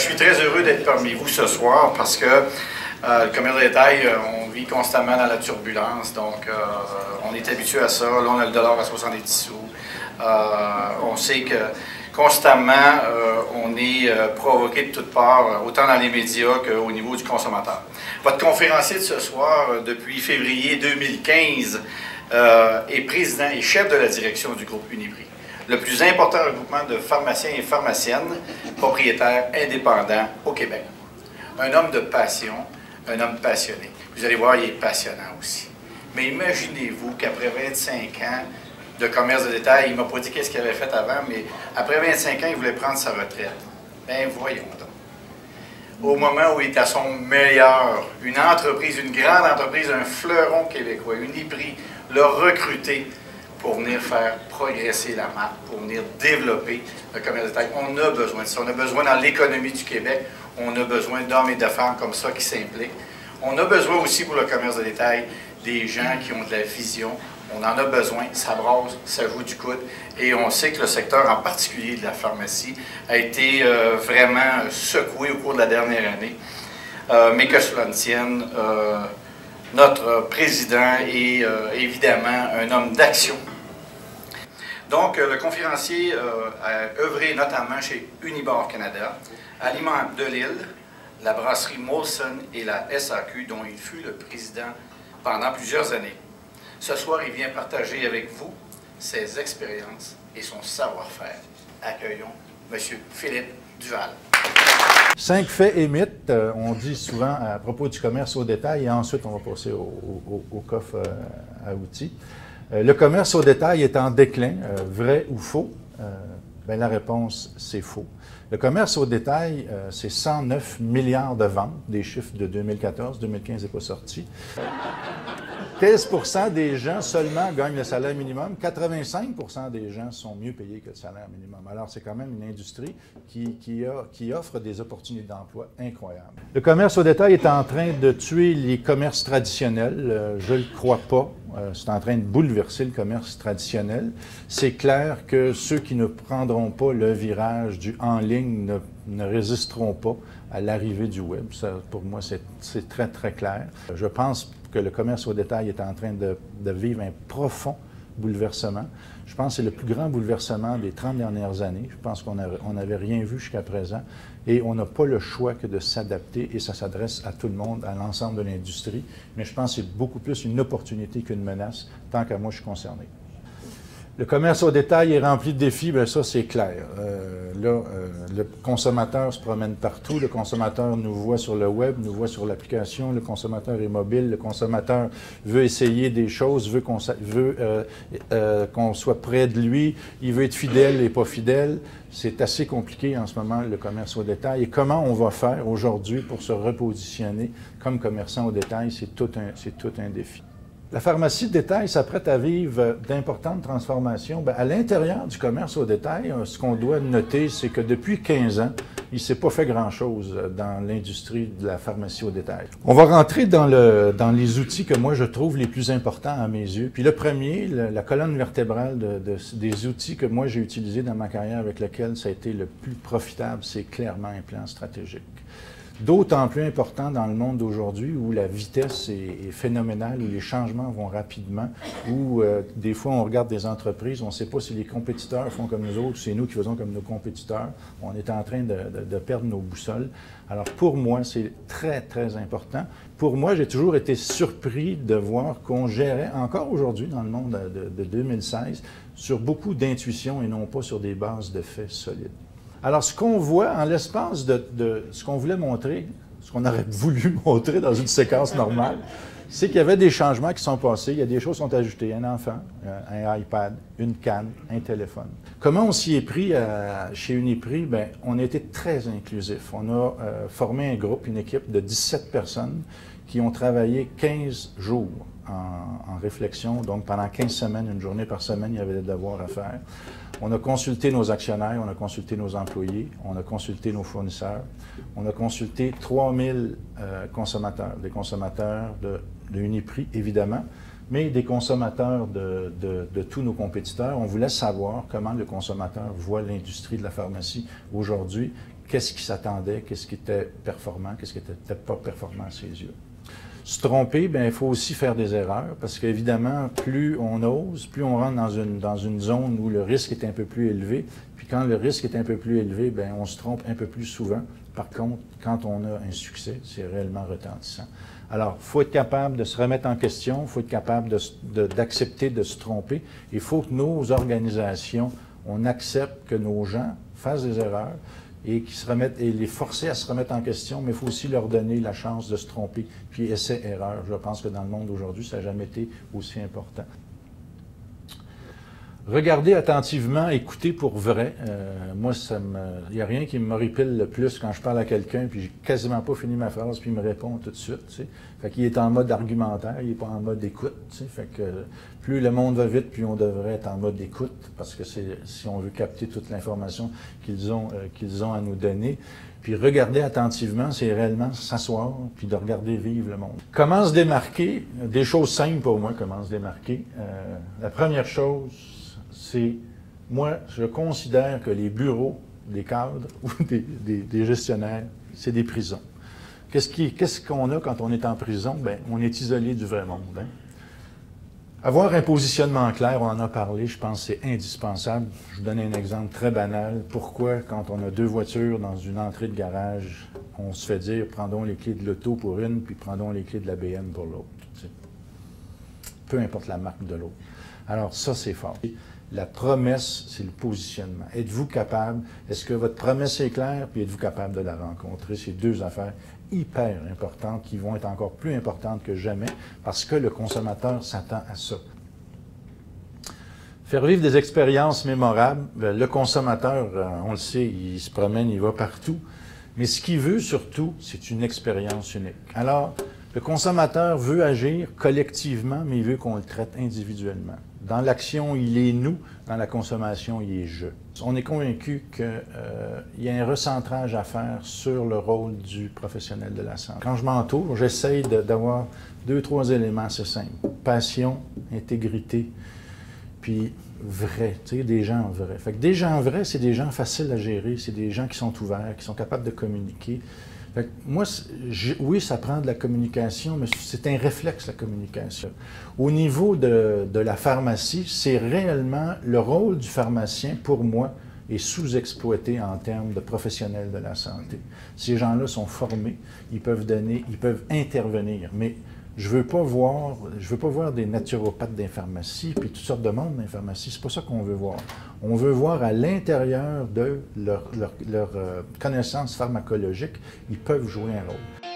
Je suis très heureux d'être parmi vous ce soir parce que le commerce de détail, on vit constamment dans la turbulence, donc on est habitué à ça. Là, on a le dollar à 70 sous. On sait que constamment, on est provoqué de toutes parts, autant dans les médias qu'au niveau du consommateur. Votre conférencier de ce soir, depuis février 2015, est président et chef de la direction du groupe Uniprix, le plus important regroupement de pharmaciens et pharmaciennes propriétaires indépendants au Québec. Un homme de passion, un homme passionné. Vous allez voir, il est passionnant aussi. Mais imaginez-vous qu'après 25 ans de commerce de détail, il ne m'a pas dit qu'est-ce qu'il avait fait avant, mais après 25 ans, il voulait prendre sa retraite. Ben voyons donc. Au moment où il est à son meilleur, une entreprise, une grande entreprise, un fleuron québécois, Uniprix, l'a recruté pour venir faire progresser la marque, pour venir développer le commerce de détail. On a besoin de ça. On a besoin dans l'économie du Québec. On a besoin d'hommes et de femmes comme ça qui s'impliquent. On a besoin aussi pour le commerce de détail des gens qui ont de la vision. On en a besoin, ça brasse, ça joue du coude. Et on sait que le secteur, en particulier de la pharmacie, a été vraiment secoué au cours de la dernière année. Mais que cela ne tienne, notre président est évidemment un homme d'action. Donc, le conférencier a œuvré notamment chez Unibar Canada, Aliments de Lille, la brasserie Molson et la SAQ, dont il fut le président pendant plusieurs années. Ce soir, il vient partager avec vous ses expériences et son savoir-faire. Accueillons M. Philippe Duval. 5 faits et mythes, on dit souvent à propos du commerce au détail, et ensuite on va passer au coffre à outils. Le commerce au détail est en déclin, vrai ou faux? Bien, la réponse, c'est faux. Le commerce au détail, c'est 109 milliards de ventes, des chiffres de 2014, 2015 n'est pas sorti. 15 % des gens seulement gagnent le salaire minimum. 85 % des gens sont mieux payés que le salaire minimum. Alors, c'est quand même une industrie qui offre des opportunités d'emploi incroyables. Le commerce au détail est en train de tuer les commerces traditionnels. Je ne le crois pas. C'est en train de bouleverser le commerce traditionnel. C'est clair que ceux qui ne prendront pas le virage du en ligne ne résisteront pas à l'arrivée du web. Ça, pour moi, c'est très, très clair. Je pense que le commerce au détail est en train de vivre un profond bouleversement. Je pense que c'est le plus grand bouleversement des 30 dernières années. Je pense qu'on n'avait rien vu jusqu'à présent et on n'a pas le choix que de s'adapter et ça s'adresse à tout le monde, à l'ensemble de l'industrie. Mais je pense que c'est beaucoup plus une opportunité qu'une menace, tant qu'à moi je suis concerné. Le commerce au détail est rempli de défis, bien ça c'est clair. Le consommateur se promène partout, le consommateur nous voit sur le web, nous voit sur l'application, le consommateur est mobile, le consommateur veut essayer des choses, veut qu'on soit près de lui, il veut être fidèle et pas fidèle. C'est assez compliqué en ce moment le commerce au détail. Et comment on va faire aujourd'hui pour se repositionner comme commerçant au détail, c'est tout un défi. La pharmacie de détail s'apprête à vivre d'importantes transformations. Bien, à l'intérieur du commerce au détail, ce qu'on doit noter, c'est que depuis 15 ans, il ne s'est pas fait grand-chose dans l'industrie de la pharmacie au détail. On va rentrer dans les outils que moi je trouve les plus importants à mes yeux. Puis le premier, la colonne vertébrale des outils que moi j'ai utilisés dans ma carrière avec lequel ça a été le plus profitable, c'est clairement un plan stratégique. D'autant plus important dans le monde d'aujourd'hui où la vitesse est phénoménale, où les changements vont rapidement, où des fois on regarde des entreprises, on ne sait pas si les compétiteurs font comme nous autres, c'est nous qui faisons comme nos compétiteurs. On est en train de perdre nos boussoles. Alors pour moi, c'est très, très important. Pour moi, j'ai toujours été surpris de voir qu'on gérait encore aujourd'hui dans le monde de 2016 sur beaucoup d'intuition et non pas sur des bases de faits solides. Alors, ce qu'on voit en l'espace de ce qu'on voulait montrer, ce qu'on aurait voulu montrer dans une séquence normale, c'est qu'il y avait des changements qui sont passés, il y a des choses qui sont ajoutées, un enfant, un iPad, une canne, un téléphone. Comment on s'y est pris chez Uniprix? Bien, on a été très inclusif. On a formé un groupe, une équipe de 17 personnes qui ont travaillé 15 jours en réflexion. Donc, pendant 15 semaines, une journée par semaine, il y avait des devoirs à faire. On a consulté nos actionnaires, on a consulté nos employés, on a consulté nos fournisseurs, on a consulté 3000 consommateurs, des consommateurs de Uniprix, évidemment, mais des consommateurs de tous nos compétiteurs. On voulait savoir comment le consommateur voit l'industrie de la pharmacie aujourd'hui, qu'est-ce qui s'attendait, qu'est-ce qui était performant, qu'est-ce qui n'était pas performant à ses yeux. Se tromper, bien, il faut aussi faire des erreurs, parce qu'évidemment, plus on ose, plus on rentre dans une zone où le risque est un peu plus élevé. Puis quand le risque est un peu plus élevé, bien, on se trompe un peu plus souvent. Par contre, quand on a un succès, c'est réellement retentissant. Alors, il faut être capable de se remettre en question, il faut être capable d'accepter de se tromper. Il faut que nos organisations, on accepte que nos gens fassent des erreurs, et les forcer à se remettre en question, mais il faut aussi leur donner la chance de se tromper, puis essai-erreur. Je pense que dans le monde d'aujourd'hui, ça n'a jamais été aussi important. Regardez attentivement, écoutez pour vrai. Moi, il n'y a rien qui m'horripile le plus quand je parle à quelqu'un, puis j'ai quasiment pas fini ma phrase, puis il me répond tout de suite. Tu sais. Fait qu'il est en mode argumentaire, il n'est pas en mode écoute. Tu sais. Fait que plus le monde va vite, plus on devrait être en mode écoute, parce que si on veut capter toute l'information qu'ils ont à nous donner. Puis regarder attentivement, c'est réellement s'asseoir, puis de regarder vivre le monde. Comment se démarquer? Des choses simples pour moi, comment se démarquer. La première chose, c'est, moi, je considère que les bureaux des cadres ou des gestionnaires, c'est des prisons. Qu'est-ce qu'on a quand on est en prison? Bien, on est isolé du vrai monde. Hein? Avoir un positionnement clair, on en a parlé, je pense que c'est indispensable. Je vous donne un exemple très banal. Pourquoi, quand on a deux voitures dans une entrée de garage, on se fait dire « prendons les clés de l'auto pour une, puis prendons les clés de la BM pour l'autre ». Peu importe la marque de l'autre. Alors ça, c'est fort. La promesse, c'est le positionnement. Êtes-vous capable? Est-ce que votre promesse est claire? Puis êtes-vous capable de la rencontrer? C'est deux affaires hyper importantes qui vont être encore plus importantes que jamais parce que le consommateur s'attend à ça. Faire vivre des expériences mémorables. Le consommateur, on le sait, il se promène, il va partout. Mais ce qu'il veut surtout, c'est une expérience unique. Alors, le consommateur veut agir collectivement, mais il veut qu'on le traite individuellement. Dans l'action, il est nous. Dans la consommation, il est je. On est convaincu qu'il y a un recentrage à faire sur le rôle du professionnel de la santé. Quand je m'entoure, j'essaye d'avoir 2-3 éléments assez simples. Passion, intégrité, puis vrai, tu sais, des gens vrais. Fait que des gens vrais, c'est des gens faciles à gérer, c'est des gens qui sont ouverts, qui sont capables de communiquer. Fait que moi, oui, ça prend de la communication, mais c'est un réflexe, la communication. Au niveau de la pharmacie, c'est réellement le rôle du pharmacien, pour moi, est sous-exploité en termes de professionnels de la santé. Ces gens-là sont formés, ils peuvent intervenir, mais je veux pas voir des naturopathes d'inpharmacie, puis toutes sortes de monde d'inpharmacie. C'est pas ça qu'on veut voir. On veut voir à l'intérieur de leur connaissance pharmacologique, ils peuvent jouer un rôle.